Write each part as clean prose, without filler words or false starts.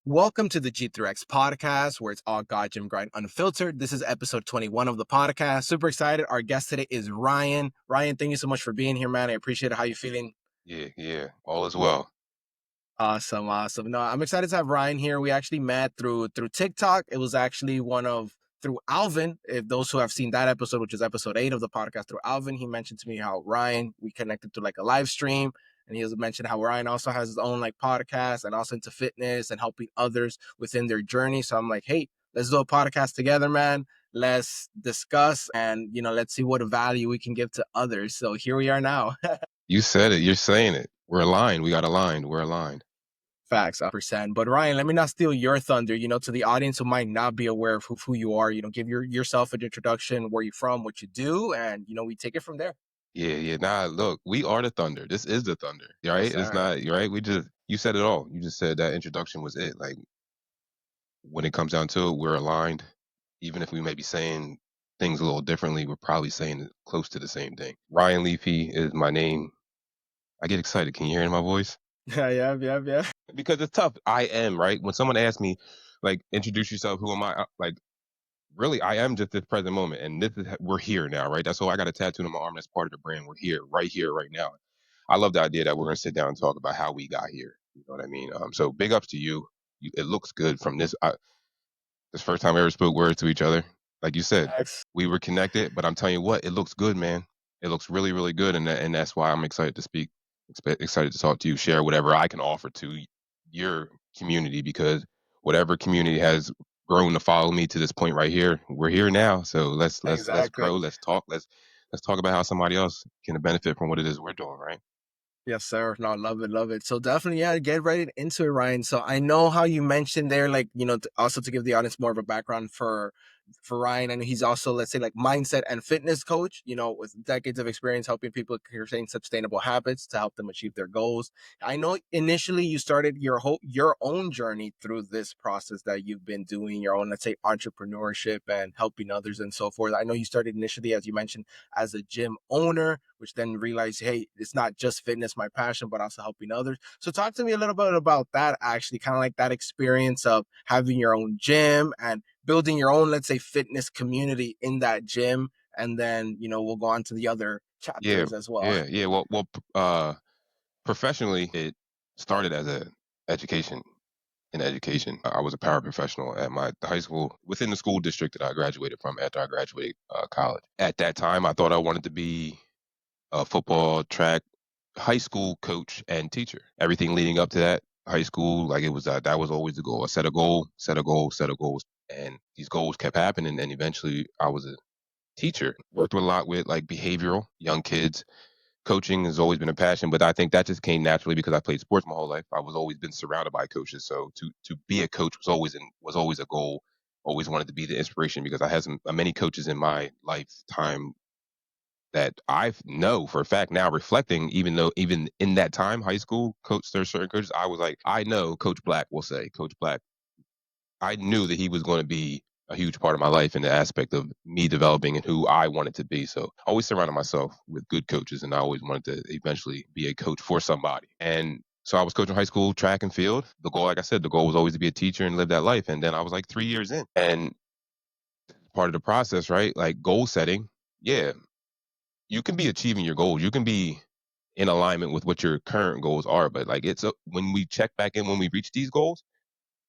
Welcome to the G3X Podcast, where it's all God, Gym, Grind, unfiltered. This is episode 21 of the podcast. Super excited. Our guest today is Ryan. Ryan, thank you so much for being here, man. I appreciate it. How you feeling? Yeah, all is well. Awesome. No, I'm excited to have Ryan here. We actually met through TikTok. It was actually through Alvin. If those who have seen that episode, which is episode 8 of the podcast, through Alvin, he mentioned to me how Ryan, we connected through like a live stream. And he has mentioned how Ryan also has his own like podcast and also into fitness and helping others within their journey. So I'm like, hey, let's do a podcast together, man. Let's discuss and, let's see what value we can give to others. So here we are now. You said it. You're saying it. We're aligned. We got aligned. We're aligned. Facts, 100%. But Ryan, let me not steal your thunder, to the audience who might not be aware of who you are, give yourself an introduction, where you're from, what you do, and, we take it from there. Yeah. Nah, look, we are the thunder. This is the thunder, right? Yes, It's sir. not, right? You said it all. You just said that introduction was it. Like, when it comes down to it, we're aligned. Even if we may be saying things a little differently, we're probably saying close to the same thing. Ryan Leafey is my name. I get excited. Can you hear it in my voice? Yeah. Because it's tough. I am, right? When someone asks me, like, introduce yourself, who am I? Like, really, I am just this present moment, and we're here now, right? That's why I got a tattoo on my arm. That's part of the brand. We're here, right now. I love the idea that we're gonna sit down and talk about how we got here. You know what I mean? So big ups to you. It looks good from this. This first time we ever spoke words to each other. Like you said, Facts. we were connected, but I'm telling you what, it looks good, man. It looks really, really good, and that's why I'm excited to speak. Excited to talk to you, share whatever I can offer to your community, because whatever community has grown to follow me to this point right here, we're here now. So let's Exactly. grow. Let's talk. Let's talk about how somebody else can benefit from what it is we're doing, right? Yes, sir. No, love it, love it. So definitely, yeah, get right into it, Ryan. So I know how you mentioned there, like, also to give the audience more of a background for Ryan, and he's also, let's say, like mindset and fitness coach, with decades of experience helping people create sustainable habits to help them achieve their goals. I know initially you started your own journey through this process that you've been doing, your own, let's say, entrepreneurship and helping others and so forth. I know you started initially, as you mentioned, as a gym owner, which then realized, hey, it's not just fitness, my passion, but also helping others. So talk to me a little bit about that, actually, kind of like that experience of having your own gym and building your own, let's say, fitness community in that gym. And then, we'll go on to the other Yeah, chapters as well. yeah. Professionally, it started as a education in education. I was a paraprofessional at my high school within the school district that I graduated from after I graduated college. At that time, I thought I wanted to be a football, track, high school coach and teacher. Everything leading up to that, high school, like it was that was always the goal. I set a goal, set of goals, and these goals kept happening. And eventually, I was a teacher. Worked with a lot with like behavioral young kids. Coaching has always been a passion, but I think that just came naturally because I played sports my whole life. I was always been surrounded by coaches, so to be a coach was always a goal. Always wanted to be the inspiration because I had many coaches in my lifetime that I know for a fact now, reflecting, even in that time, high school, there's certain coaches I was like, I know Coach Black will say, Coach Black, I knew that he was going to be a huge part of my life in the aspect of me developing and who I wanted to be. So I always surrounded myself with good coaches, and I always wanted to eventually be a coach for somebody. And so I was coaching high school track and field. The goal, like I said, the goal was always to be a teacher and live that life. And then I was like 3 years in, and part of the process, right? Like goal setting. Yeah, you can be achieving your goals. You can be in alignment with what your current goals are, but like when we check back in when we reach these goals,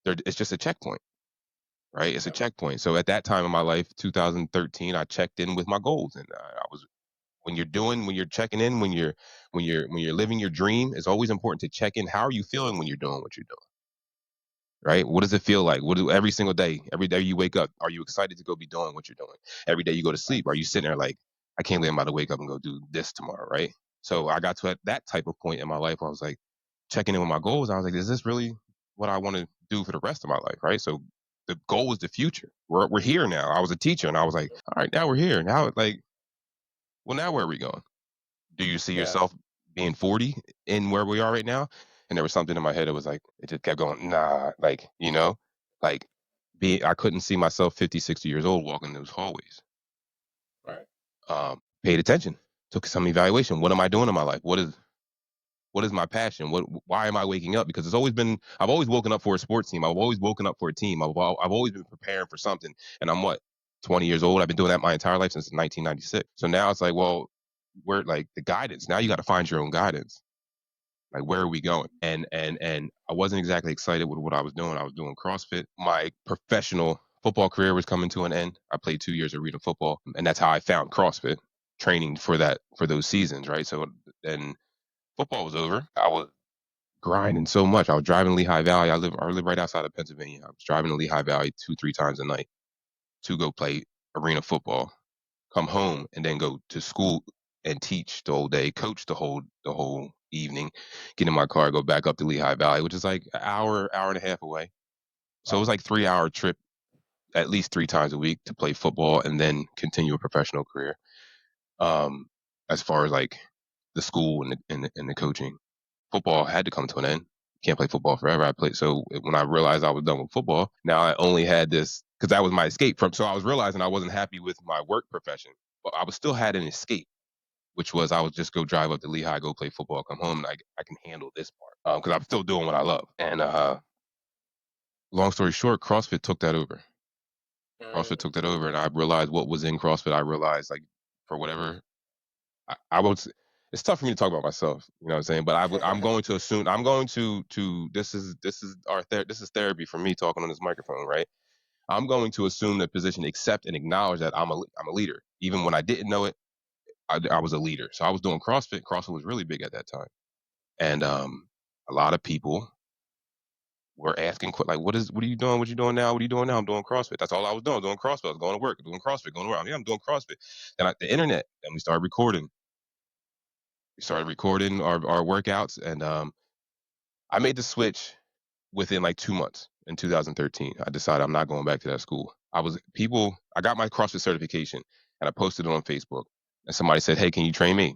it's just a checkpoint, right? It's a checkpoint. So at that time in my life, 2013, I checked in with my goals, and I was when you're checking in, when you're living your dream, it's always important to check in. How are you feeling when you're doing what you're doing? Right? What does it feel like? Every single day, every day you wake up, are you excited to go be doing what you're doing? Every day you go to sleep, are you sitting there like, I can't believe I'm about to wake up and go do this tomorrow, right? So I got to that type of point in my life where I was like checking in with my goals. I was like, is this really what I want to do for the rest of my life, right? So the goal was the future. We're here now. I was a teacher, and I was like, all right, now we're here. Now, like, well, now where are we going? Do you see Yeah. yourself being 40 in where we are right now? And there was something in my head that was like, it just kept going, nah, like, like I couldn't see myself 50, 60 years old walking those hallways. Right. Paid attention, took some evaluation. What am I doing in my life? What is my passion? Why am I waking up? Because I've always woken up for a sports team. I've always woken up for a team. I've always been preparing for something. And I'm 20 years old. I've been doing that my entire life since 1996. So now it's like, well, where like the guidance? Now you got to find your own guidance. Like, where are we going? And I wasn't exactly excited with what I was doing. I was doing CrossFit. My professional football career was coming to an end. I played 2 years of arena football, and that's how I found CrossFit, training for those seasons, right? So then football was over. I was grinding so much. I was driving to Lehigh Valley. I live right outside of Pennsylvania. I was driving to Lehigh Valley 2-3 times a night to go play arena football, come home, and then go to school and teach the whole day, coach the whole evening, get in my car, go back up to Lehigh Valley, which is like an hour and a half away. So it was like 3 hour trip at least 3 times a week to play football and then continue a professional career. As far as like the school and the coaching, football had to come to an end. Can't play football forever. I played. So when I realized I was done with football, now I only had this because that was my escape from. So I was realizing I wasn't happy with my work profession, but I was still had an escape, which was I would just go drive up to Lehigh, go play football, come home, and I can handle this part because I'm still doing what I love. And long story short, CrossFit took that over. CrossFit took that over, and I realized what was in CrossFit. I realized like for whatever I would. It's tough for me to talk about myself, you know what I'm saying. But I'm going to assume I'm going to this is this is therapy for me talking on this microphone, right? I'm going to assume the position, accept and acknowledge that I'm a leader, even when I didn't know it. I was a leader, so I was doing CrossFit. CrossFit was really big at that time, and a lot of people were asking like, what are you doing? What you doing now? What are you doing now? I'm doing CrossFit. That's all I was doing. Doing CrossFit. I was going to work, doing CrossFit, going around. Yeah, I'm doing CrossFit. And the internet, and we started recording. We started recording our workouts, and I made the switch within like 2 months in 2013. I decided I'm not going back to that school. I got my CrossFit certification, and I posted it on Facebook, and somebody said, "Hey, can you train me?"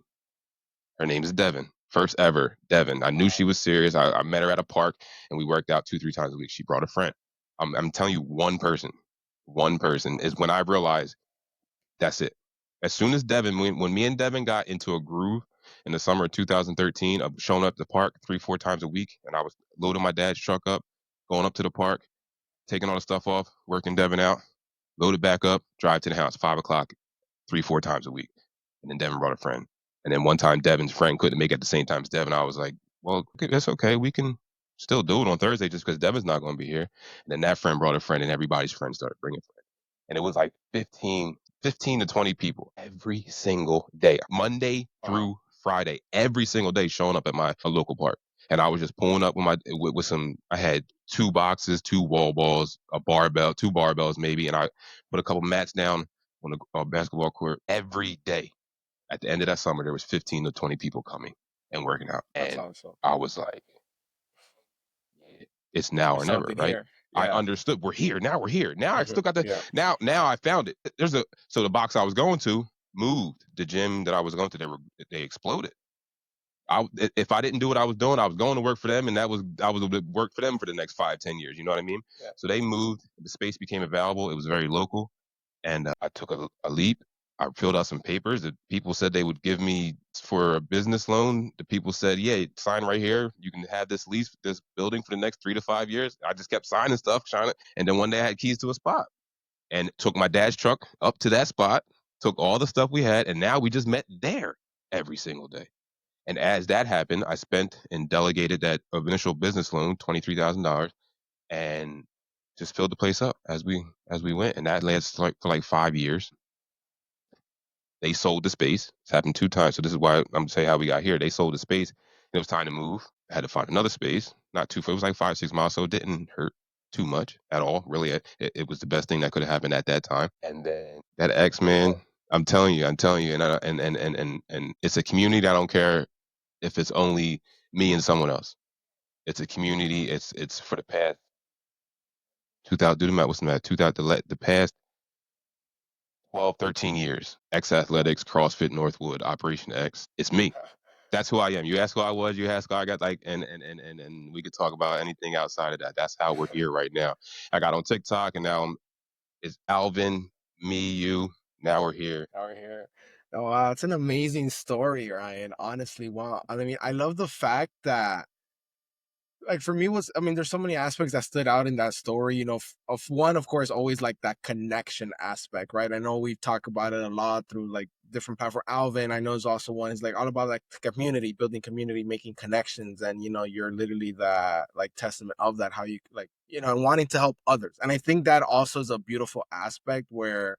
Her name is Devin. First ever, Devin. I knew she was serious. I met her at a park, and we worked out 2-3 times a week. She brought a friend. I'm telling you, one person is when I realized that's it. As soon as when me and Devin got into a groove in the summer of 2013 of showing up at the park 3-4 times a week, and I was loading my dad's truck up, going up to the park, taking all the stuff off, working Devin out, load it back up, drive to the house, 5 o'clock, 3-4 times a week. And then Devin brought a friend. And then one time Devin's friend couldn't make it at the same time as Devin. I was like, well, okay, that's okay. We can still do it on Thursday just because Devin's not going to be here. And then that friend brought a friend, and everybody's friends started bringing friends. And it was like 15 to 20 people every single day, Monday through Friday, every single day showing up at my local park. And I was just pulling up with some, I had 2 boxes, 2 wall balls, a barbell, 2 barbells maybe. And I put a couple mats down on the basketball court every day. At the end of that summer, there was 15 to 20 people coming and working out. That's And awesome. I was like, it's now or never, right? Here. I Yeah. understood. We're here. Now we're here. Now I still got the, Yeah. now I found it. So the box I was going to moved. The gym that I was going to, they exploded. If I didn't do what I was doing, I was going to work for them, and I was to work for them for the next 5-10 years. You know what I mean? Yeah. So they moved. The space became available. It was very local, and I took a leap. I filled out some papers. The people said they would give me for a business loan. The people said, "Yeah, sign right here. You can have this lease, this building for the next 3 to 5 years." I just kept signing stuff, and then one day I had keys to a spot, and took my dad's truck up to that spot. Took all the stuff we had, and now we just met there every single day. And as that happened, I spent and delegated that initial business loan, $23,000, and just filled the place up as we went. And that lasted for like 5 years. They sold the space. It's happened 2 times. So this is why I'm saying how we got here. They sold the space. And it was time to move. I had to find another space. Not too far. It was like 5-6 miles, so it didn't hurt too much at all. Really, it was the best thing that could have happened at that time. And then that X-Man, I'm telling you, and it's a community that I don't care if it's only me and someone else. It's a community. It's for the past 2000. Do the math. What's the math? 2000. The past 12, 13 years. X Athletics, CrossFit, Northwood, Operation X. It's me. That's who I am. You ask who I was. You ask who I got. Like, and we could talk about anything outside of that. That's how we're here right now. I got on TikTok, and now it's Alvin, me, you. Now we're here. Oh, wow, it's an amazing story, Ryan. Honestly, wow. I mean, I love the fact that, like, for me was, I mean, there's so many aspects that stood out in that story. Of one, of course, always like that connection aspect, right? I know we talk about it a lot through like different platforms. Alvin, I know, is also one. Is like all about like community, building community, making connections, and you're literally the like testament of that. How you like, and wanting to help others. And I think that also is a beautiful aspect where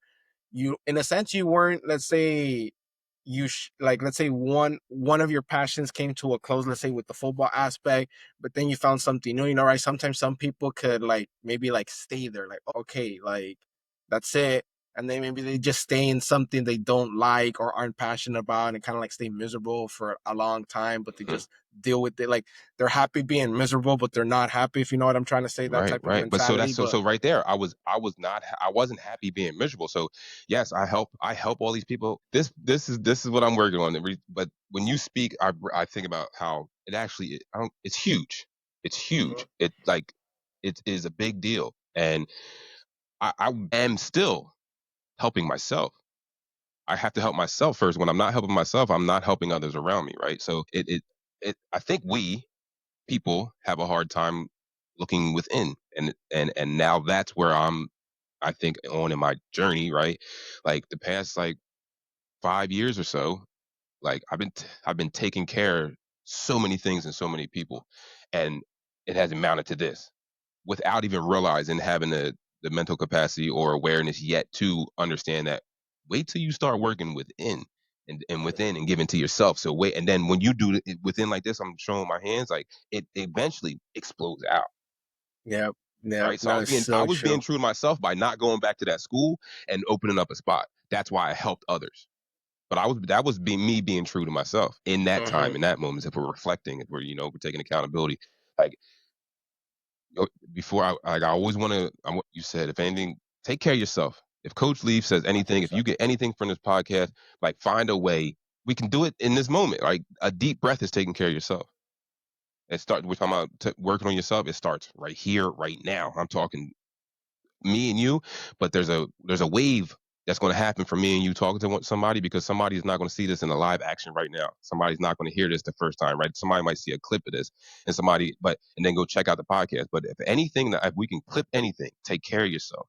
you, in a sense, you weren't, let's say, like, let's say one of your passions came to a close, let's say with the football aspect, but then you found something new, right? Sometimes some people could like maybe like stay there, like, okay, like that's it, and then maybe they just stay in something they don't like or aren't passionate about, and kind of like stay miserable for a long time, but they Mhm. just deal with it, like they're happy being miserable but they're not happy, if you know what I'm trying to say, that Right, type of right. But so mentality. that's so But so right there. I wasn't happy being miserable. So yes, I help all these people. This is what I'm working on. But when you speak, I think about how it actually I don't, it's huge. It's huge. It is a big deal, and I am still helping myself. I have to help myself first. When I'm not helping myself, I'm not helping others around me. Right. So it I think we people have a hard time looking within, and now that's where I think on in my journey, right? Like the past like 5 years or so, like I've been taking care of so many things and so many people, and it has amounted to this without even realizing having the mental capacity or awareness yet to understand that. Wait till you start working within and within and giving to yourself. So wait, and then when you do it within like this, I'm showing my hands, like it eventually explodes out. yep, yep, Right. So no, it's I so was being true. true to myself by not going back to that school and opening up a spot. That's why I helped others. But that was me being true to myself in that time, Hmm. in that moment. If we're reflecting, if we're taking accountability, like before I always want to. You said, if anything, take care of yourself. If Coach Leaf says anything, if you get anything from this podcast, like find a way. We can do it in this moment. Like a deep breath is taking care of yourself. We're talking about working on yourself. It starts right here, right now. I'm talking me and you, but there's a wave that's going to happen for me and you talking to somebody, because somebody is not going to see this in a live action right now. Somebody's not going to hear this the first time, right? Somebody might see a clip of this, and then go check out the podcast. But if anything, that if we can clip anything, take care of yourself.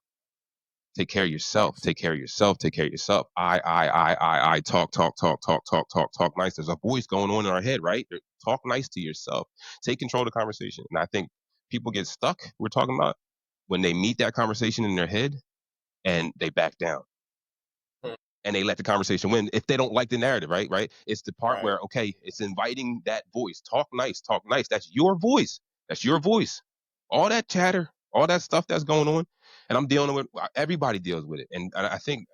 Take care of yourself. Thanks. Take care of yourself. Take care of yourself. I. Talk, talk, talk, talk, talk, talk, talk nice. There's a voice going on in our head, right? Talk nice to yourself. Take control of the conversation. And I think people get stuck. We're talking about when they meet that conversation in their head and they back down and they let the conversation win if they don't like the narrative, right? It's the part Right. where, okay, it's inviting that voice. Talk nice, talk nice. That's your voice. That's your voice. All that chatter, all that stuff that's going on, and I'm dealing with, everybody deals with it. And I think,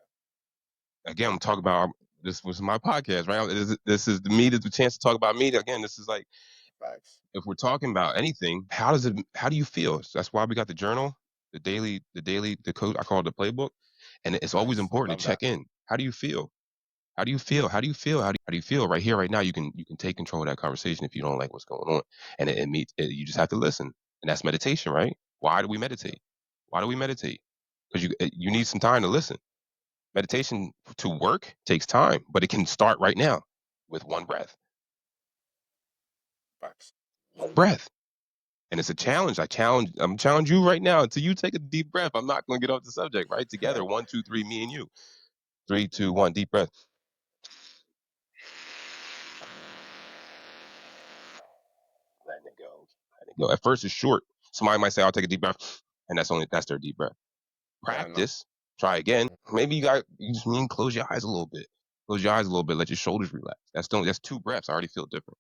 again, I'm talking about, this was my podcast, right? This is me, the chance to talk about me. Again, this is like, Facts. if we're talking about anything, how do you feel? So that's why we got the journal, the code, I call it the playbook. And it's always Nice. I important love to that. check in. How do you feel? How do you feel? How do you feel? How do you feel right here, right now? You can take control of that conversation if you don't like what's going on. And you just have to listen. And that's meditation, right? Why do we meditate? Why do we meditate? Because you need some time to listen. Meditation to work takes time, but it can start right now with one breath. Facts. One breath. And it's a challenge. I'm challenge you right now until you take a deep breath. I'm not going to get off the subject, right? Together, 1, 2, 3, me and you. 3, 2, 1, deep breath. Letting it go. Letting it go. At first, it's short. Somebody might say, "I'll take a deep breath," and that's their deep breath. Yeah, no. Practice. Try again. Maybe you just mean close your eyes a little bit. Close your eyes a little bit. Let your shoulders relax. That's 2 breaths. I already feel different.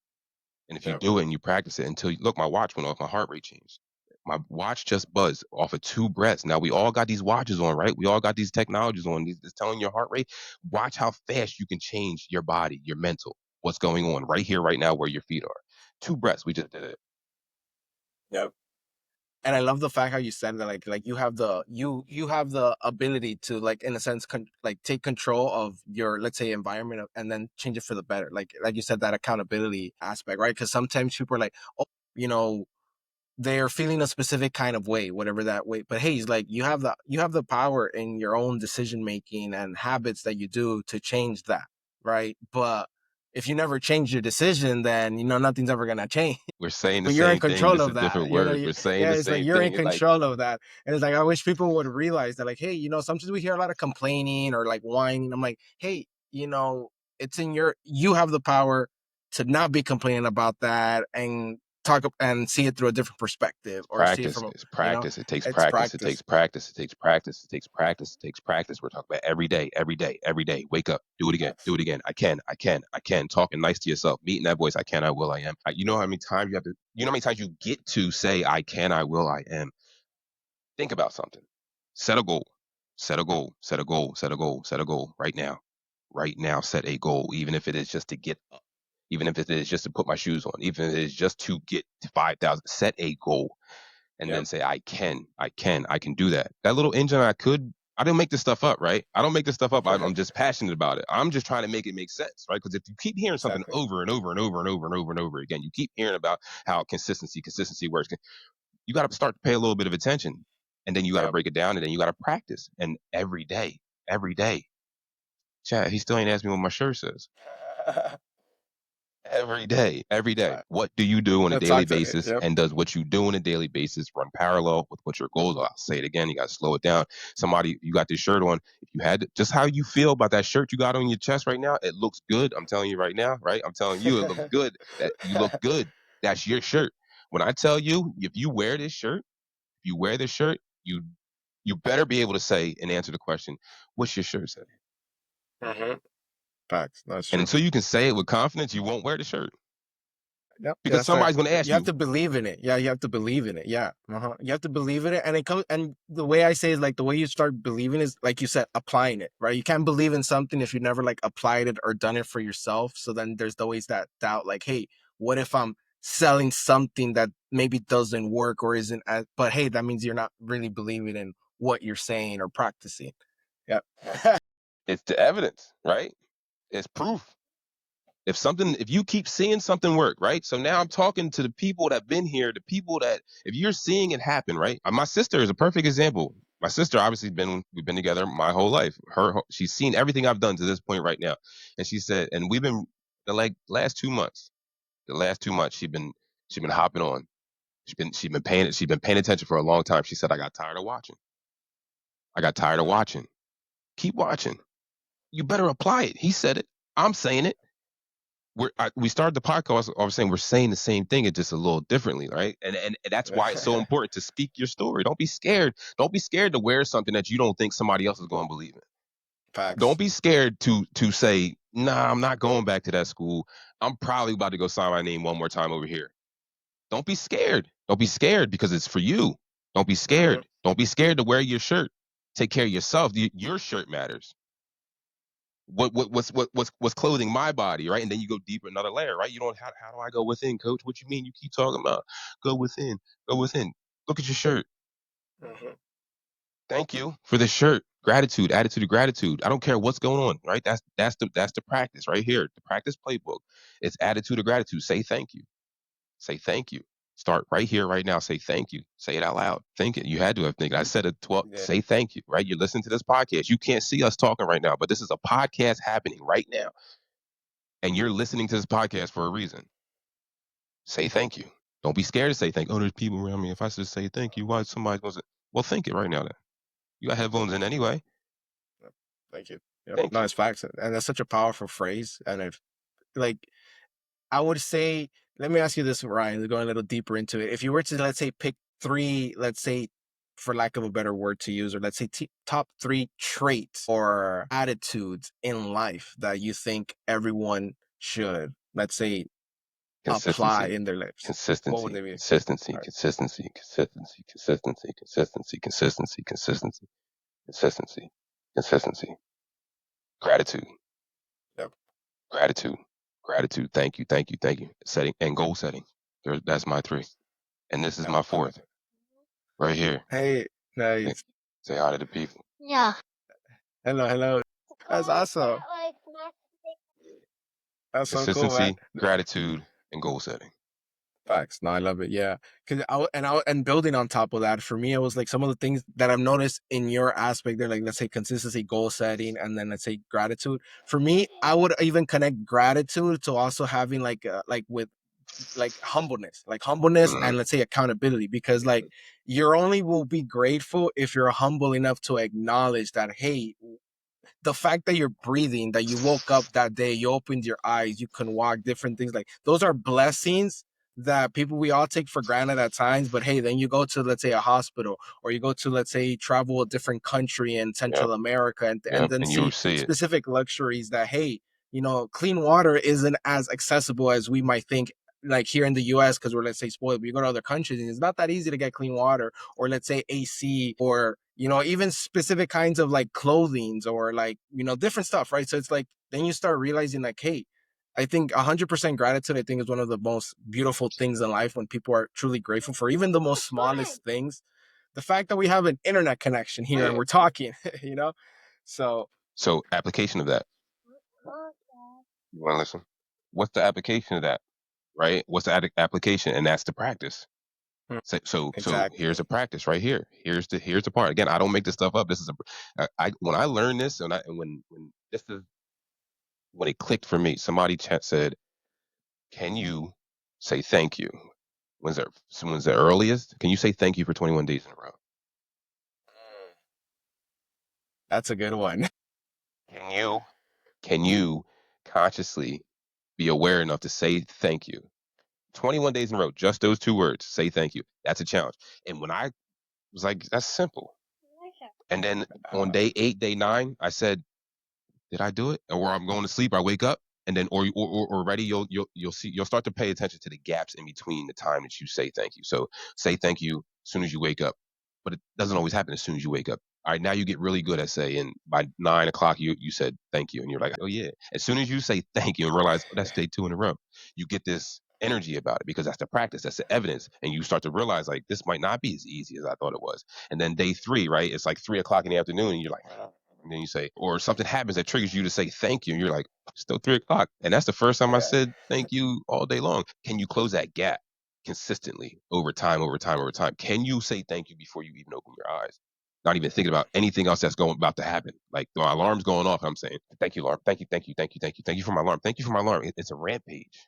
And if you Yeah. do it and you practice it until look, my watch went off. My heart rate changed. My watch just buzzed off of 2 breaths. Now we all got these watches on, right? We all got these technologies on. It's telling your heart rate. Watch how fast you can change your body, your mental. What's going on right here, right now, where your feet are. 2 breaths. We just did it. Yep. And I love the fact how you said that, like you have the ability to, like, in a sense, like take control of your, let's say, environment, and then change it for the better. Like you said, that accountability aspect, right? Because sometimes people are like, oh, you know, they're feeling a specific kind of way, whatever that way. But hey, it's like you have the power in your own decision making and habits that you do to change that. right? But if you never change your decision, then nothing's ever gonna change. We're saying the But you're in same thing. control This of is that. different words. We're saying Yeah, the it's like same you're in thing. Like, control of that. And it's like I wish people would realize that, like, hey, sometimes we hear a lot of complaining or like whining. I'm like, hey, it's you have the power to not be complaining about that and talk and see it through a different perspective, or see it practice. from It's practice. It takes it's practice. It practice. takes practice. It takes practice. It takes practice. It takes practice. We're talking about every day, every day, every day. Wake up. Do it again. Do it again. I can. I can. I can. Talking nice to yourself. Meeting that voice. I can. I will. I am. You know how many times you have to. You know how many times you get to say I can. I will. I am. Think about something. Set a goal. Set a goal. Set a goal. Set a goal. Set a goal. Right now. Right now. Set a goal. Even if it is just to get up. Even if it is just to put my shoes on. Even if it is just to get to 5,000. Set a goal. And then say, I can do that. That little engine, I didn't make this stuff up, right? I don't make this stuff up. I'm just passionate about it. I'm just trying to make it make sense, right? Because if you keep hearing something over and over and over and over and over and over again, you keep hearing about how consistency works. You got to start to pay a little bit of attention, and then you got to break it down, and then you got to practice. And every day, Chad, he still ain't asked me what my shirt says. Every day. What do you do on a daily basis? And does what you do on a daily basis run parallel with what your goals are? I'll say it again. You got to slow it down. You got this shirt on. If you had just how you feel about that shirt you got on your chest right now, it looks good. I'm telling you right now, right? I'm telling you, it looks good. That you look good. That's your shirt. When I tell you, if you wear this shirt, you better be able to say and answer the question, what's your shirt say? Mm-hmm. Facts. That's true. And until you can say it with confidence, you won't wear the shirt. Yep. Because somebody's going to ask you. You have to believe in it. Yeah, you have to believe in it. Yeah. You have to believe in it. And and the way I say is like the way you start believing is like you said, applying it, right? You can't believe in something if you never like applied it or done it for yourself. So then there's always that doubt, like, hey, what if I'm selling something that maybe doesn't work or isn't but hey, that means you're not really believing in what you're saying or practicing. Yeah. It's the evidence, right? It's proof. If you keep seeing something work, right? So now I'm talking to the people that have been here, the people that, if you're seeing it happen, right? My sister is a perfect example. My sister obviously we've been together my whole life. She's seen everything I've done to this point right now. And she said, and we've been the last 2 months, she's been hopping on. She's been paying attention for a long time. She said, I got tired of watching. Keep watching. You better apply it. He said it. I'm saying it. We started the podcast. I was saying we're saying the same thing, it's just a little differently, right? And that's why it's so important to speak your story. Don't be scared. Don't be scared to wear something that you don't think somebody else is going to believe in. Facts. Don't be scared to say, nah, I'm not going back to that school. I'm probably about to go sign my name one more time over here. Don't be scared. Don't be scared because it's for you. Don't be scared. Don't be scared to wear your shirt. Take care of yourself. Your shirt matters. What's clothing my body, right? And then you go deeper, another layer, right? You don't how do I go within, coach? What you mean? You keep talking about go within. Look at your shirt. Thank you for the shirt. Gratitude, attitude of gratitude. I don't care what's going on, right? That's the practice right here. The practice playbook. It's attitude of gratitude. Say thank you. Say thank you. Start right here, right now. Say thank you. Say it out loud. Think it. You had to have think. I said it 12. Yeah. Say thank you, right? You're listening to this podcast. You can't see us talking right now, but this is a podcast happening right now. And you're listening to this podcast for a reason. Say thank you. Don't be scared to say thank you. Oh, there's people around me. If I just say thank you, why is somebody going to say? Well, think it right now then. You got headphones in anyway. Thank you. Yep. No, it's facts. And that's such a powerful phrase. And if I would say, let me ask you this, Ryan, going a little deeper into it. If you were to, let's say, pick three, let's say, for lack of a better word to use, or let's say top 3 traits or attitudes in life that you think everyone should, let's say, apply in their lives. Consistency. What would they be? Consistency. Gratitude. Yep. Gratitude. Thank you. Setting and goal setting. That's my 3. And this is my 4th. Right here. Hey, nice. Say hi to the people. Yeah. Hello. That's awesome. That's so cool, man. Consistency, gratitude, and goal setting. Facts. No, I love it. Yeah. And building on top of that, for me, it was like some of the things that I've noticed in your aspect there, like let's say consistency, goal setting, and then let's say gratitude. For me, I would even connect gratitude to also having like with like humbleness Mm-hmm. and let's say accountability, because like you're only will be grateful if you're humble enough to acknowledge that, hey, the fact that you're breathing, that you woke up that day, you opened your eyes, you can walk, different things, like those are blessings that people we all take for granted at times. But hey, then you go to let's say a hospital, or you go to let's say travel a different country in Yep. Central America, and Yep. then And you see see it. specific luxuries that, hey, clean water isn't as accessible as we might think, like here in the US, because we're let's say spoiled. But you go to other countries and it's not that easy to get clean water, or let's say AC, or even specific kinds of like clothings, or like different stuff, right? So it's like then you start realizing like, hey, I think 100% gratitude, I think, is one of the most beautiful things in life, when people are truly grateful for even the most smallest things. The fact that we have an internet connection here and Yeah. we're talking, you know so So application of that. You want to listen? What's the application of that? Right? What's the application? And that's the practice. So exactly. here's a practice right here. Here's the part. Again, I don't make this stuff up. This is I when I learned this, and when this is when it clicked for me. Somebody said, "Can you say thank you? When's the earliest? Can you say thank you for 21 days in a row? That's a good one. Can you can you consciously be aware enough to say thank you? 21 days in a row, just those two words, say thank you. That's a challenge." And when I was like, that's simple. And then on day 8, day 9, I said, did I do it? Or I'm going to sleep, I wake up, and then or already you'll start to pay attention to the gaps in between the time that you say thank you. So say thank you as soon as you wake up, but it doesn't always happen as soon as you wake up. All right, now you get really good at saying by 9 o'clock you said thank you, and you're like, oh yeah. As soon as you say thank you and realize, oh, that's day 2 in a row, you get this energy about it because that's the practice, that's the evidence, and you start to realize like this might not be as easy as I thought it was. And then day 3, right? It's like 3 o'clock in the afternoon, and you're like, and then you say, or something happens that triggers you to say thank you. And you're like, still 3 o'clock. And that's the first time I Yeah. said thank you all day long. Can you close that gap consistently over time, over time, over time? Can you say thank you before you even open your eyes? Not even thinking about anything else that's about to happen. Like my alarm's going off. I'm saying, thank you, alarm. Thank you, thank you, thank you, thank you. Thank you for my alarm. Thank you for my alarm. It's a rampage.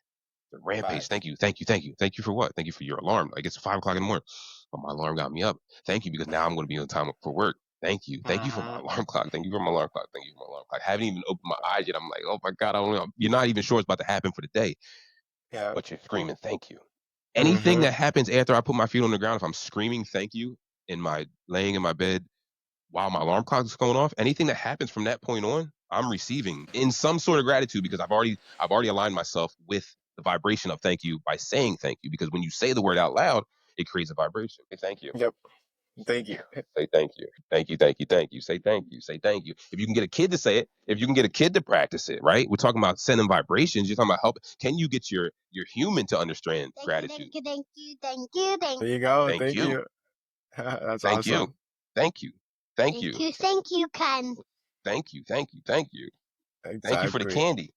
The rampage. Facts. Thank you. Thank you. Thank you. Thank you for what? Thank you for your alarm. Like it's 5 o'clock in the morning. But my alarm got me up. Thank you because now I'm going to be on time for work. Thank you. Thank you for my Mhm. alarm clock. Thank you for my alarm clock. Thank you for my alarm clock. I haven't even opened my eyes yet. I'm like, oh my God, I don't know. You're not even sure it's about to happen for the day, Yeah. but you're screaming thank you. Anything Hmm. that happens after I put my feet on the ground, if I'm screaming thank you laying in my bed while my alarm clock is going off, anything that happens from that point on, I'm receiving in some sort of gratitude because I've already aligned myself with the vibration of thank you by saying thank you. Because when you say the word out loud, it creates a vibration. Say thank you. Yep. Thank you. Say thank you. Thank you, thank you, thank you. Say thank you. Say thank you. If you can get a kid to say it, if you can get a kid to practice it, right? We're talking about sending vibrations. You're talking about help. Can you get your human to understand gratitude? Thank you, thank you, thank There you you, go. Thank Thank you. you. That's Thank you. awesome. Thank you. Thank thank you. you, thank you, Ken. Thank you. Thank you. Thank you. Thank you for the Exactly. candy.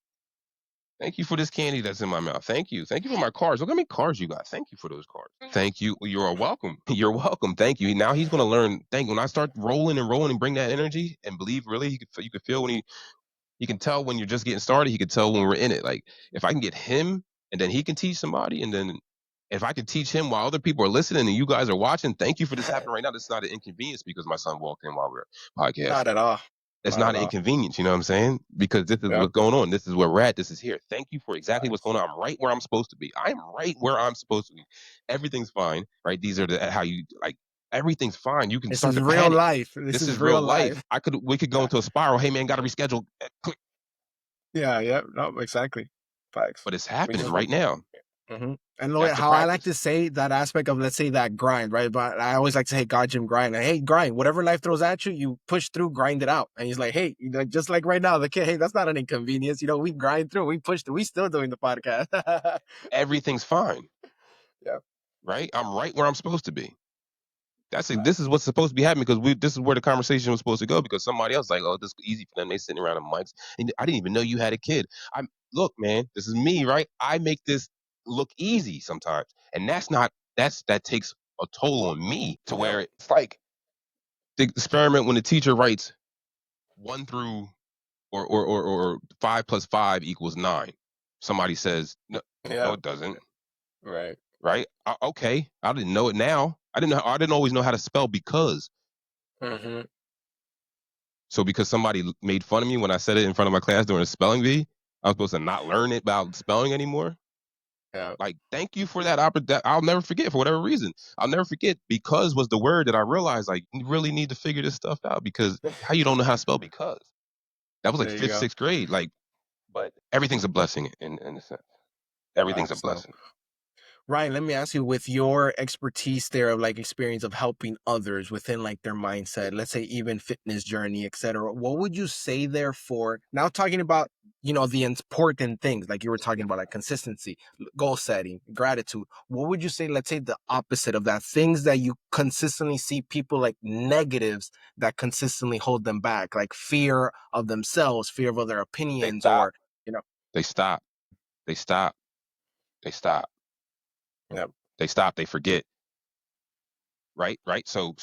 Thank you for this candy that's in my mouth. Thank you. Thank you for my cars. Look how many cars you got. Thank you for those cars. Thank you. You're welcome. You're welcome. Thank you. Now he's going to learn. When I start rolling and rolling and bring that energy and believe really, you can feel when he can tell when you're just getting started. He can tell when we're in it. Like if I can get him and then he can teach somebody and then if I can teach him while other people are listening and you guys are watching, thank you for this happening right now. This is not an inconvenience because my son walked in while we're Not podcasting. at all. It's Not not at an all. inconvenience, you know what I'm saying? Because this is Yep. what's going on. This is where we're at. This is here. Thank you for exactly what's Facts. going on. I'm right where I'm supposed to be. I'm right where I'm supposed to be. Everything's fine, right? These are how you like. Everything's fine. You can This start is to real panic. life. This This is is real real life. life. We could go Yeah. into a spiral. Hey man, got to reschedule. Click. Yeah. Yeah. No, exactly. Facts. But it's We happening just right want. now. And That's the how I like practice. to say that aspect of, let's say, that grind, right? But I always like to say, God, Jim, grind. Like, hey, grind. Whatever life throws at you, you push through, grind it out. And he's like, hey, just like right now, the kid, hey, that's not an inconvenience. We grind through, we push through, we still doing the podcast. Everything's fine, Yeah. right? I'm right where I'm supposed to be. This is what's supposed to be happening because this is where the conversation was supposed to go because somebody else like, oh, this is easy for them. They sitting around the mics and I didn't even know you had a kid. Look, man, this is me, right? I make this look easy sometimes. And that takes a toll on me to where it's like the experiment when the teacher writes 1 through or 5 plus 5 equals 9. Somebody says, no, it doesn't. Right. Right? Okay. I didn't know it now. I didn't always know how to spell because. Mm-hmm. So because somebody made fun of me when I said it in front of my class during a spelling bee, I'm supposed to not learn it about spelling anymore. Yeah. Like, thank you for that opportunity. I'll never forget for whatever reason. I'll never forget because was the word that I realized like you really need to figure this stuff out because how you don't know how to spell because. That was like There you 5th, go. 6th grade. Like, but everything's a blessing in a sense. Everything's a So, blessing. Ryan, let me ask you, with your expertise there of like experience of helping others within like their mindset, let's say even fitness journey, etc., what would you say there for now talking about, the important things like you were talking about, like consistency, goal setting, gratitude? What would you say, let's say the opposite of that, things that you consistently see people like negatives that consistently hold them back, like fear of themselves, fear of other opinions, or, They stop. They stop. They stop. Yep. They stop. They forget. Right. So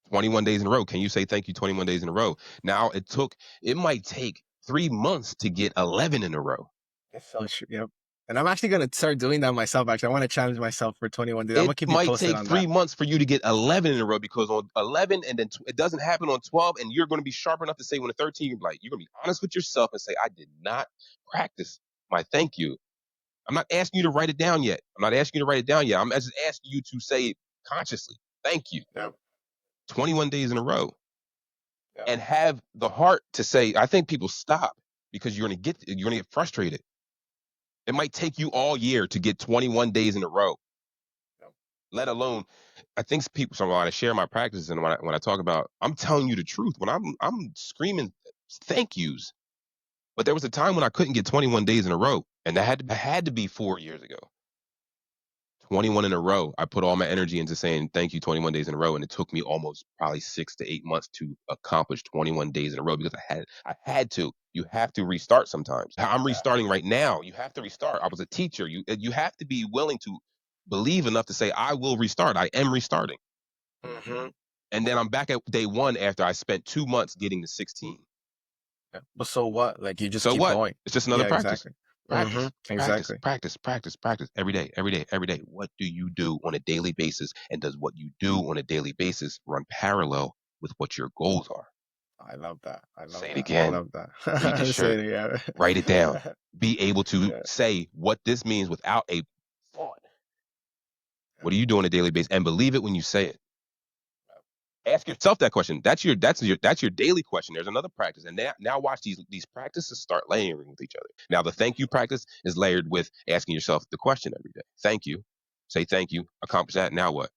21 days in a row. Can you say thank you 21 days in a row? Now it might take 3 months to get 11 in a row. It's so true. Yep. And I'm actually going to start doing that myself. Actually, I want to challenge myself for 21 days. I'm going It to keep you might posted take on 3 that. months for you to get 11 in a row because on 11 and then it doesn't happen on 12 and you're going to be sharp enough to say when the 13 you're going to be honest with yourself and say I did not practice my thank you. I'm not asking you to write it down yet. I'm just asking you to say it consciously. Thank you. Yep. 21 days in a row. Yep. And have the heart to say, I think people stop because you're going to get frustrated. It might take you all year to get 21 days in a row. Yep. Let alone, I think people, so when I share my practices and when I talk about, I'm telling you the truth. When I'm screaming thank yous, but there was a time when I couldn't get 21 days in a row, and that had to be 4 years ago. 21 in a row. I put all my energy into saying thank you 21 days in a row, and it took me almost probably 6 to 8 months to accomplish 21 days in a row because I had to. You have to restart sometimes. I'm restarting right now. You have to restart. I was a teacher. You have to be willing to believe enough to say I will restart. I am restarting. Mm-hmm. And then I'm back at day 1 after I spent 2 months getting to 16. Yeah. But so what? Like you just So keep what? going. It's just another Yeah, practice. exactly. Practice, Exactly. practice every day. What do you do on a daily basis? And does what you do on a daily basis run parallel with what your goals are? I love that. Say it again. Read the Say shirt. it again. Write it down. Be able to Yeah. say what this means without a thought. What do you do on a daily basis? And believe it when you say it. Ask yourself that question. That's your daily question. There's another practice, and now watch these practices start layering with each other. Now the thank you practice is layered with asking yourself the question every day. Thank you. Say thank you. Accomplish that. Now what?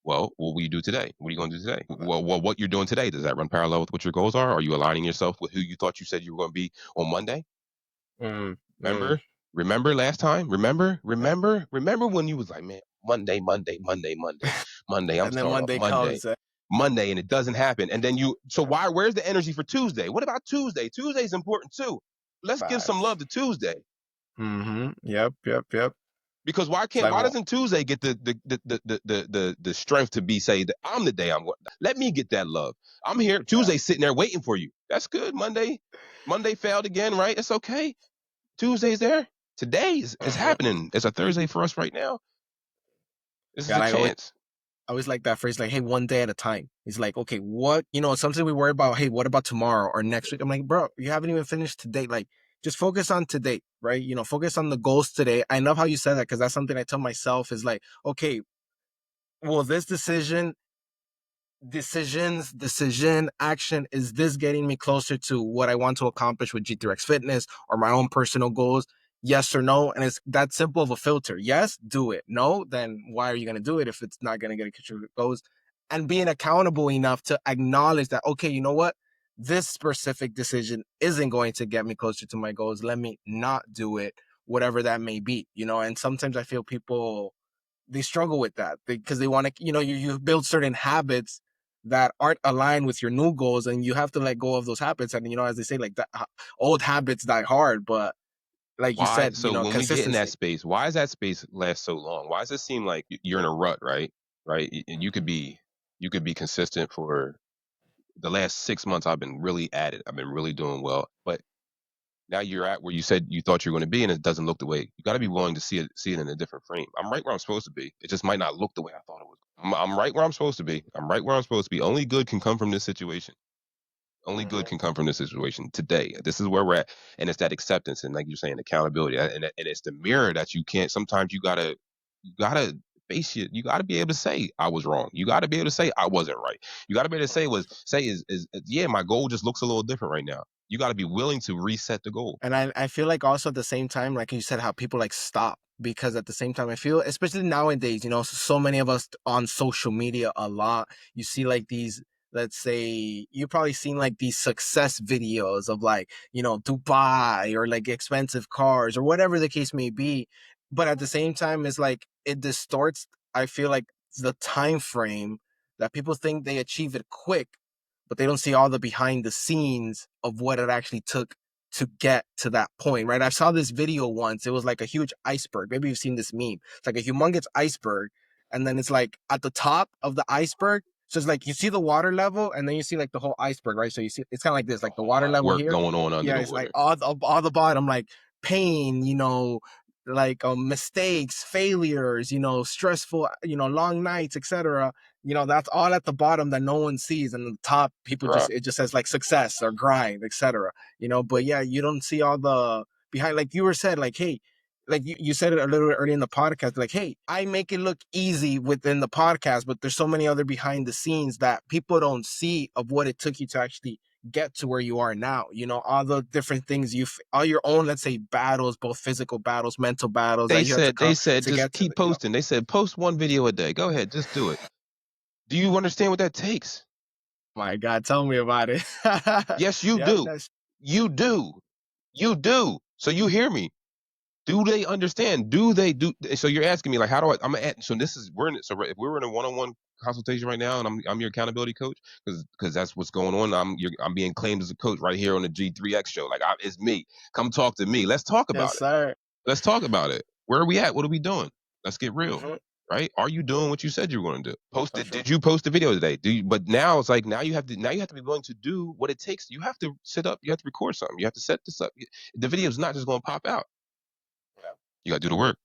Well, what will you do today? What are you going to do today? Well, what you're doing today, does that run parallel with what your goals are? Are you aligning yourself with who you thought you said you were going to be on Monday? Remember last time? Remember when you was like, man, Monday, I'm And then starting one off day Monday. comes. Monday, and it doesn't happen. And then where's the energy for Tuesday? What about Tuesday? Tuesday's important too. Let's give some love to Tuesday. Yep. Because why doesn't Tuesday get the strength to be say that I'm the day I'm going? Let me get that love. I'm here. Tuesday's sitting there waiting for you. That's good. Monday failed again, right? It's okay. Tuesday's there. Today is happening. It's a Thursday for us right now. This is a chance. I always like that phrase, like, hey, one day at a time. It's like, okay, what, sometimes we worry about, hey, what about tomorrow or next week? I'm like, bro, you haven't even finished today. Like, just focus on today, right? Focus on the goals today. I love how you said that because that's something I tell myself is like, okay, well, this decision, action, is this getting me closer to what I want to accomplish with G3X Fitness or my own personal goals? Yes or no? And it's that simple of a filter. Yes, do it. No, then why are you going to do it if it's not going to get you goals? And being accountable enough to acknowledge that, okay, you know what? This specific decision isn't going to get me closer to my goals. Let me not do it, whatever that may be, and sometimes I feel people, they struggle with that because they want to, you build certain habits that aren't aligned with your new goals, and you have to let go of those habits. And, as they say, like, that old habits die hard, but like you Why? said, So when we get in that consistency. space, why does that space last so long? Why does it seem like you're in a rut, right? Right? And you could be consistent for the last 6 months. I've been really at it. I've been really doing well. But now you're at where you said you thought you were going to be, and it doesn't look the way. You got to be willing to see it in a different frame. I'm right where I'm supposed to be. It just might not look the way I thought it was. I'm right where I'm supposed to be. I'm right where I'm supposed to be. Only good can come from this situation. Only good Mhm. can come from this situation today. This is where we're at, and it's that acceptance and, like you're saying, accountability, and it's the mirror that you can't. Sometimes you gotta face it. You gotta be able to say I was wrong. You gotta be able to say I wasn't right. You gotta be able to say yeah, my goal just looks a little different right now. You gotta be willing to reset the goal. And I feel like also at the same time, like you said, how people like stop, because at the same time, I feel, especially nowadays, so many of us on social media a lot, you see like these, let's say, you probably seen like these success videos of like, Dubai or like expensive cars or whatever the case may be. But at the same time, it's like it distorts, I feel like, the time frame that people think they achieve it quick, but they don't see all the behind the scenes of what it actually took to get to that point, right? I saw this video once. It was like a huge iceberg. Maybe you've seen this meme. It's like a humongous iceberg. And then it's like at the top of the iceberg. So it's like you see the water level and then you see like the whole iceberg, right? So you see, it's kind of like this, A like the whole water lot of level work here. going on under Yeah, the it's like water. all the bottom, like pain, like mistakes, failures, stressful, long nights, etc. That's all at the bottom that no one sees, and the top people Right. it just says like success or grind, etc. But yeah, you don't see all the behind, like you were said, like, hey, like you said it a little bit early in the podcast, like, hey, I make it look easy within the podcast, but there's so many other behind the scenes that people don't see of what it took you to actually get to where you are now. All the different things all your own, let's say, battles, both physical battles, mental battles that you have to They come said to just get to keep posting. They said post one video a day. Go ahead, just do it. Do you understand what that takes? My God, tell me about it. Yes, you Yep, do. that's You do. You do. So you hear me. Do they understand? Do they do? So you're asking me like, how do I? I'm at. So this is we're in. So if we're in a one-on-one consultation right now, and I'm your accountability coach, because that's what's going on. I'm being claimed as a coach right here on the G3X show. Like it's me. Come talk to me. Let's talk yes, about it. sir. Let's talk about it. Where are we at? What are we doing? Let's get real. Mm-hmm. Right? Are you doing what you said you were going to do? Post For it. sure. Did you post a video today? Do you? But now it's like now you have to be willing to do what it takes. You have to sit up. You have to record something. You have to set this up. The video is not just going to pop out. You got to do the work.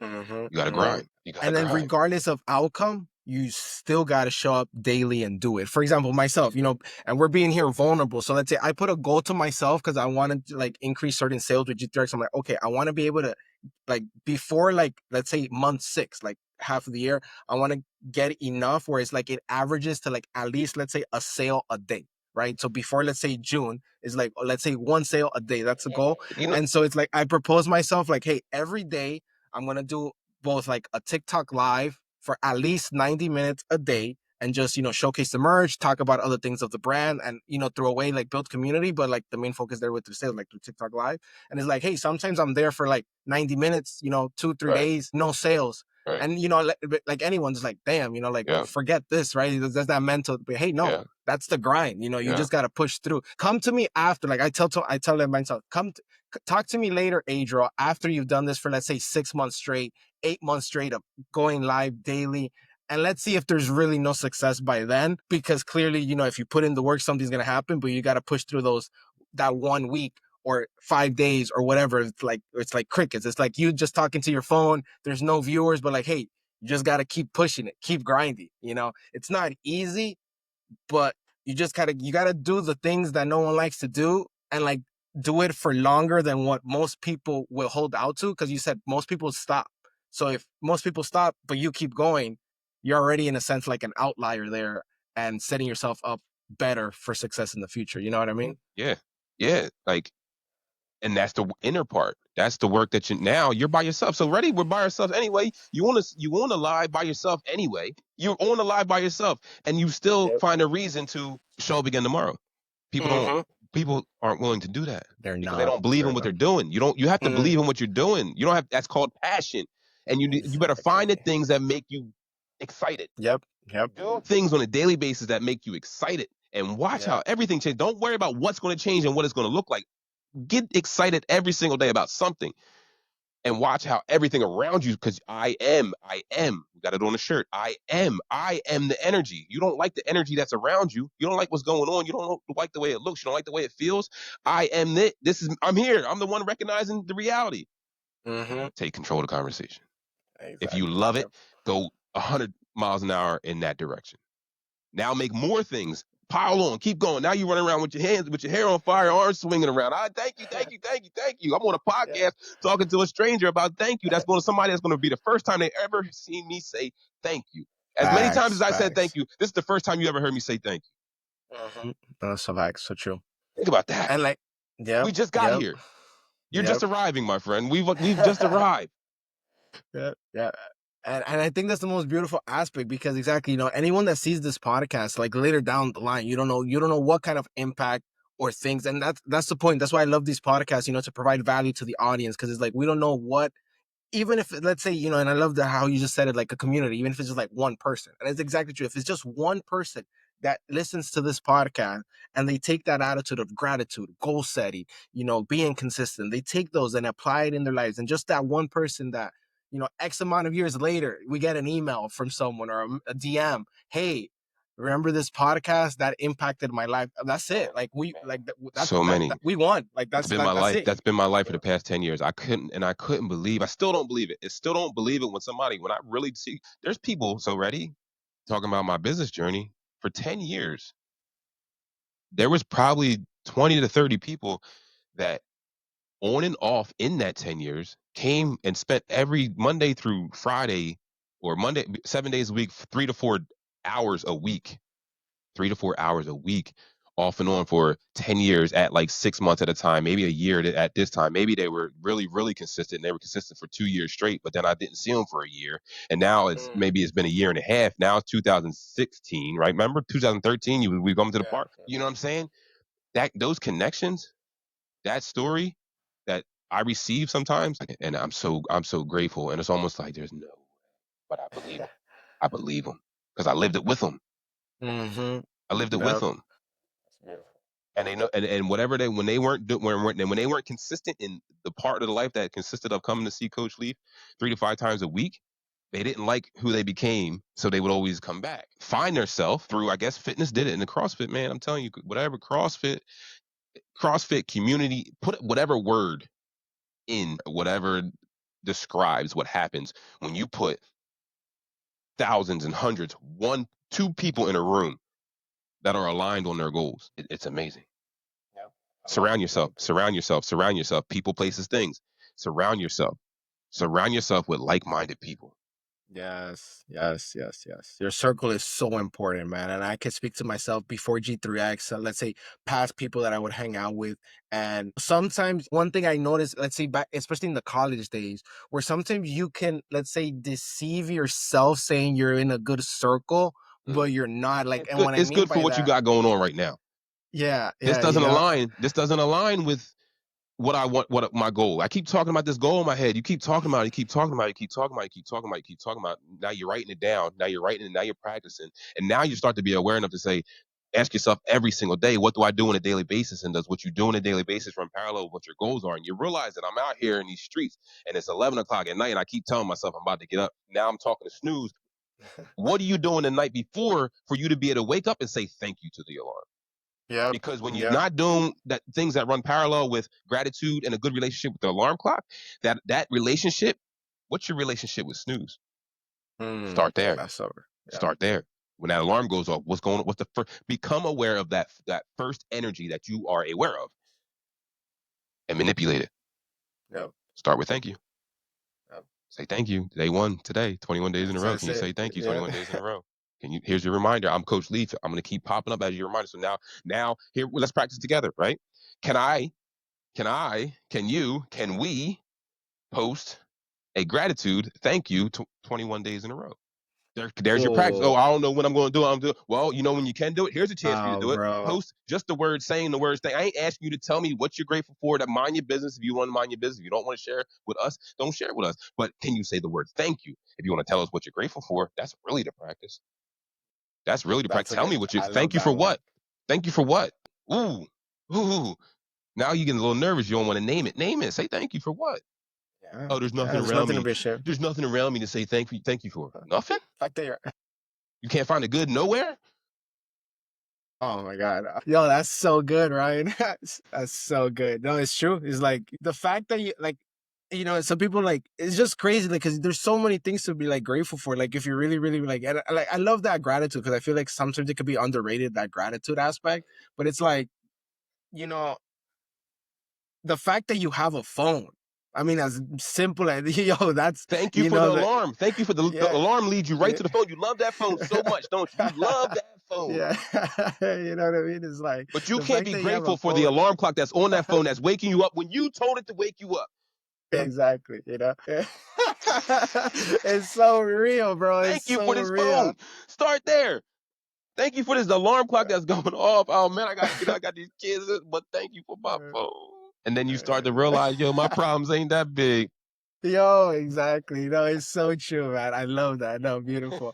Mm-hmm. You got to Mm-hmm. grind. You got to And then grind. regardless of outcome, you still got to show up daily and do it. For example, myself, and we're being here vulnerable. So let's say I put a goal to myself because I wanted to like increase certain sales with G3X. I'm like, okay, I want to be able to, like, before, like, let's say month 6, like half of the year, I want to get enough where it's like it averages to like at least, let's say, a sale a day. Right. So before, let's say, June is like, let's say, one sale a day. That's the goal. You know, And so it's like I propose myself like, hey, every day I'm going to do both like a TikTok live for at least 90 minutes a day and just, showcase the merch, talk about other things of the brand and, through a way like build community. But like the main focus there with the sales, like through TikTok live. And it's like, hey, sometimes I'm there for like 90 minutes, 2-3 right, days, no sales. right. And, like anyone's like, damn, like Yeah, forget this, right? There's that mental, but hey, no, yeah, that's the grind. You yeah. just got to push through. Come to me after, like I tell them myself, talk to me later, Adriel, after you've done this for, let's say, 6 months straight, 8 months straight of going live daily. And let's see if there's really no success by then, because clearly, if you put in the work, something's going to happen, but you got to push through that 1 week or 5 days or whatever. It's like crickets. It's like you just talking to your phone. There's no viewers, but like, hey, you just got to keep pushing it, keep grinding. It's not easy, but you got to do the things that no one likes to do, and like do it for longer than what most people will hold out to. Cause you said most people stop. So if most people stop, but you keep going, you're already in a sense like an outlier there and setting yourself up better for success in the future. You know what I mean? Yeah, yeah. Like, and that's the inner part. That's the work that you're by yourself. So ready, we're by ourselves anyway. You want to lie by yourself anyway. You want to lie by yourself, and you still Yep. find a reason to show up again tomorrow. Mm-hmm. People aren't willing to do that They're because they not. don't believe They're in what not. they're doing. You have to Mm, believe in what you're doing. You don't have, that's called passion. And you better find the exactly. things that make you excited. Yep. Yep. Do things on a daily basis that make you excited, and watch Yep. how everything changes. Don't worry about what's going to change and what it's going to look like. get excited every single day about something and watch how everything around you, because I am, we got it on the shirt. I am the energy. You don't like the energy that's around you. You don't like what's going on. You don't like the way it looks. You don't like the way it feels. I am it. I'm here. I'm the one recognizing the reality. Mm-hmm. Take control of the conversation. Exactly. If you love it, Yep. go 100 miles an hour in that direction. Now make more things. Pile on, keep going. Now you running around with your hands, with your hair on fire, arms swinging around. Thank you. I'm on a podcast talking to a stranger about thank you. That's going to somebody that's going to be the first time they ever seen me say thank you. As many times as I said thank you, this is the first time you ever heard me say thank you. Mm-hmm. That's so facts, so true. Think about that. And like, yeah, we just got here. You're Yep. just arriving, my friend. We've just arrived. Yeah. And I think that's the most beautiful aspect, because exactly, anyone that sees this podcast, like later down the line, you don't know what kind of impact or things. And that's the point. That's why I love these podcasts, to provide value to the audience. Cause it's like, we don't know what, even if, let's say, and I love how you just said it, like a community, even if it's just like one person. And it's exactly true. If it's just one person that listens to this podcast and they take that attitude of gratitude, goal setting, being consistent, they take those and apply it in their lives. And just that one person that, X amount of years later, we get an email from someone or a DM. Hey, remember this podcast that impacted my life? That's it. Like that's so many. We won. Like that's been my life. That's been my life for the past 10 years. I couldn't believe. I still don't believe it. When I really see, there's people so ready talking about my business journey for 10 years. There was probably 20 to 30 people that on and off in that 10 years came and spent every Monday through Friday, or Monday, 7 days a week, 3 to 4 hours a week, off and on for 10 years at like 6 months at a time, maybe a year at this time. Maybe they were really, really consistent. And they were consistent for 2 years straight, but then I didn't see them for a year. And now it's been a year and a half. Now it's 2016, right? Remember 2013, we come to the park. You know what I'm saying? Those connections, that story that I receive sometimes, and I'm so grateful. And it's almost like there's no, but I believe them. I believe them because I lived it with them. Mm-hmm. I lived it with them. And they know, and whatever when they weren't consistent in the part of the life that consisted of coming to see Coach Leaf 3 to 5 times a week, they didn't like who they became, so they would always come back, find themselves through, I guess, fitness did it. And the CrossFit, man, I'm telling you, whatever CrossFit community, put whatever word in, whatever describes what happens when you put thousands and hundreds, 1-2 people in a room that are aligned on their goals. It's amazing. Yeah. Surround yourself. People, places, things. Surround yourself with like-minded people. Yes. Your circle is so important, man. And I can speak to myself before G3X, let's say past people that I would hang out with. And sometimes one thing I noticed, let's say back, especially in the college days, where sometimes you can, let's say, deceive yourself saying you're in a good circle, but you're not. Like, and what I mean it's good for what you got going on right now. Yeah. This doesn't align. This doesn't align with what I want, what my goal. I keep talking about this goal in my head. You keep talking about it. Now you're writing it down. Now you're practicing. And now you start to be aware enough to say, ask yourself every single day, what do I do on a daily basis? And does what you do on a daily basis run parallel with what your goals are? And you realize that I'm out here in these streets and it's 11 o'clock at night and I keep telling myself I'm about to get up. Now I'm talking to snooze. What are you doing the night before for you to be able to wake up and say thank you to the alarm? Yeah. Because when you're not doing that, things that run parallel with gratitude and a good relationship with the alarm clock, that relationship, what's your relationship with snooze? Start there. Start there. When that alarm goes off, what's going on? What's the first? Become aware of that first energy that you are aware of, and manipulate it. Yep. Start with thank you. Yep. Say thank you. Day 1 today, 21 days in a row. Can you say thank you 21 days in a row? Here's your reminder. I'm Coach Leaf. I'm going to keep popping up as your reminder. So now here, let's practice together, right? Can we post a gratitude thank you 21 days in a row? There's your practice. Oh, I don't know when I'm going to do it. Well, you know when you can do it. Here's a chance for you to do it. Bro. Post just the words, saying the words. I ain't asking you to tell me what you're grateful for. To mind your business. If you want to mind your business, if you don't want to share with us, don't share it with us. But can you say the word thank you? If you want to tell us what you're grateful for, that's really the practice. That's really the practice. Tell me what you. Thank you for what? Thank you for what? Ooh. Now you're getting a little nervous. You don't want to name it. Name it. Say thank you for what? Yeah. Oh, there's nothing There's around nothing to me. be ashamed. There's nothing around me to say thank you for. Nothing? Fact that you're. You can't find a good nowhere? Oh my God. Yo, that's so good, Ryan. That's so good. No, it's true. It's like the fact that you like, some people like, it's just crazy. Like, cause there's so many things to be like grateful for. Like, if you really, really like, and like, I love that gratitude. Cause I feel like sometimes it could be underrated, that gratitude aspect, but it's like, you know, the fact that you have a phone. I mean, as simple as, that's, Thank you for the that, alarm. Thank you for the yeah, alarm leads you right yeah. to the phone. You love that phone so much, don't you? You love that phone. Yeah. You know what I mean? It's like But you the can't fact be that you have a grateful for the phone. alarm clock that's on that phone that's waking you up when you told it to wake you up. Exactly, it's so real, bro. It's Thank you for so this real. phone. Start there. Thank you for this alarm clock that's going off. Oh man, I gotta get up. I got these kids, but thank you for my phone. And then you start to realize, yo, my problems ain't that big. Yo, exactly. No, it's so true, man. I love that. No, beautiful.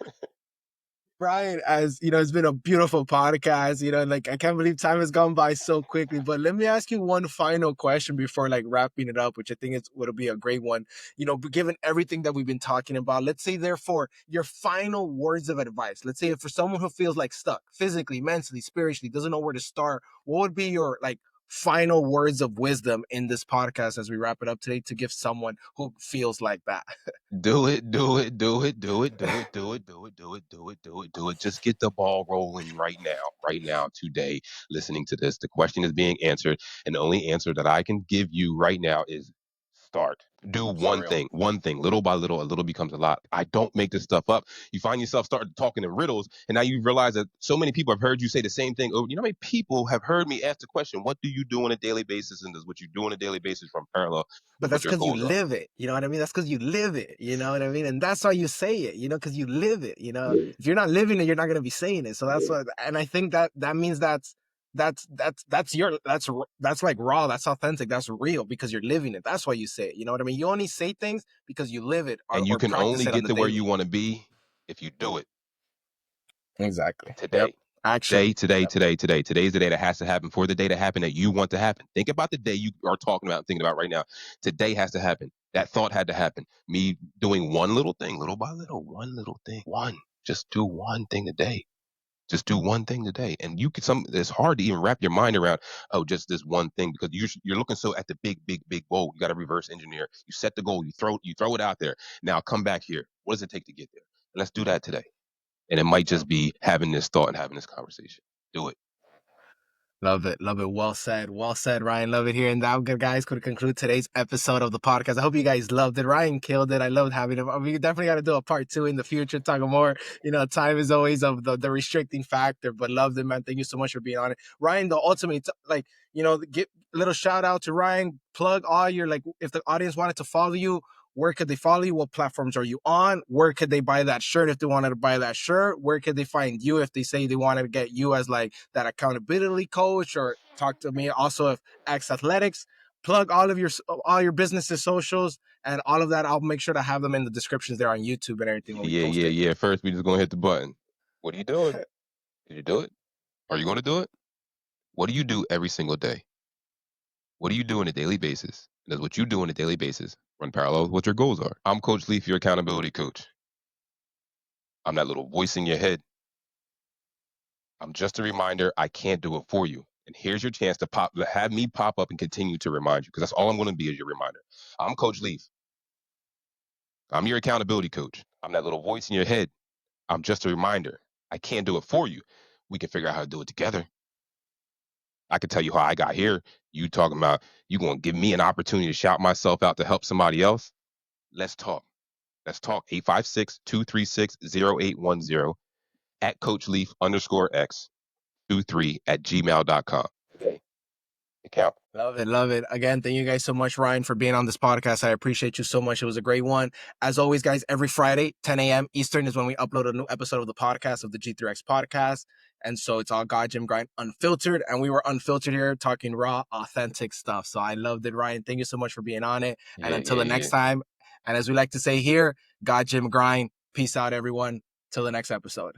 Brian, as you know, it's been a beautiful podcast. Like I can't believe time has gone by so quickly. But let me ask you one final question before like wrapping it up, which I think would be a great one. Given everything that we've been talking about, let's say therefore your final words of advice. Let's say for someone who feels like stuck physically, mentally, spiritually, doesn't know where to start, what would be your like final words of wisdom in this podcast as we wrap it up today to give someone who feels like that? Do it, do it, do it, do it, do it, do it, do it, do it, do it, do it, do it. Just get the ball rolling right now, today, listening to this. The question is being answered, and the only answer that I can give you right now is start. Do For real. one thing, little by little, a little becomes a lot. I don't make this stuff up. You find yourself starting talking in riddles, and now you realize that so many people have heard you say the same thing. You know how many people have heard me ask the question, what do you do on a daily basis? And does what you do on a daily basis from parallel But with what that's your because you goals are? live it. You know what I mean? That's because you live it. You know what I mean? And that's why you say it, because you live it. If you're not living it, you're not going to be saying it. So that's what, and I think that means that's like raw. That's authentic. That's real because you're living it. That's why you say it. You know what I mean? You only say things because you live it And you or can practice only it on get the to where daily. you want to be if you do it Exactly. Yep. today. Action. Yep. Today's the day that has to happen for the day to happen that you want to happen. Think about the day you are talking about and thinking about right now. Today has to happen. That thought had to happen. Me doing one little thing, little by little, one little thing. Just do one thing today. Just do one thing today. And it's hard to even wrap your mind around, oh, just this one thing, because you're looking so at the big goal. You got to reverse engineer. You set the goal, you throw it out there. Now come back here. What does it take to get there? Let's do that today. And it might just be having this thought and having this conversation. Do it. Love it. Love it. Well said. Well said, Ryan. Love it here. And that, good guys, could conclude today's episode of the podcast. I hope you guys loved it. Ryan killed it. I loved having him. We definitely got to do a part 2 in the future, talking more. Time is always of the restricting factor, but loved it, man. Thank you so much for being on it. Ryan, the ultimate, get a little shout out to Ryan. Plug all your, if the audience wanted to follow you, where could they follow you? What platforms are you on? Where could they buy that shirt if they wanted to buy that shirt? Where could they find you if they say they wanted to get you as like that accountability coach, or talk to me also of X Athletics? Plug all your businesses, socials, and all of that. I'll make sure to have them in the descriptions there on YouTube and everything when we post it. Yeah. First, we just going to hit the button. What are you doing? Did you do it? Are you going to do it? What do you do every single day? What do you do on a daily basis? And does what you do on a daily basis run parallel with what your goals are? I'm Coach Leaf, your accountability coach. I'm that little voice in your head. I'm just a reminder. I can't do it for you. And here's your chance to have me pop up and continue to remind you, because that's all I'm going to be, is your reminder. I'm Coach Leaf. I'm your accountability coach. I'm that little voice in your head. I'm just a reminder. I can't do it for you. We can figure out how to do it together. I can tell you how I got here. You talking about you going to give me an opportunity to shout myself out to help somebody else? Let's talk. 856-236-0810 at coachleaf_x23@gmail.com. Okay. Account. Love it. Love it. Again, thank you guys so much, Ryan, for being on this podcast. I appreciate you so much. It was a great one. As always, guys, every Friday, 10 a.m. Eastern is when we upload a new episode of the podcast, of the G3X Podcast. And so it's all God, Gym, Grind, unfiltered. And we were unfiltered here, talking raw, authentic stuff. So I loved it, Ryan. Thank you so much for being on it. And until the next time, and as we like to say here, God, Gym, Grind. Peace out, everyone. Till the next episode.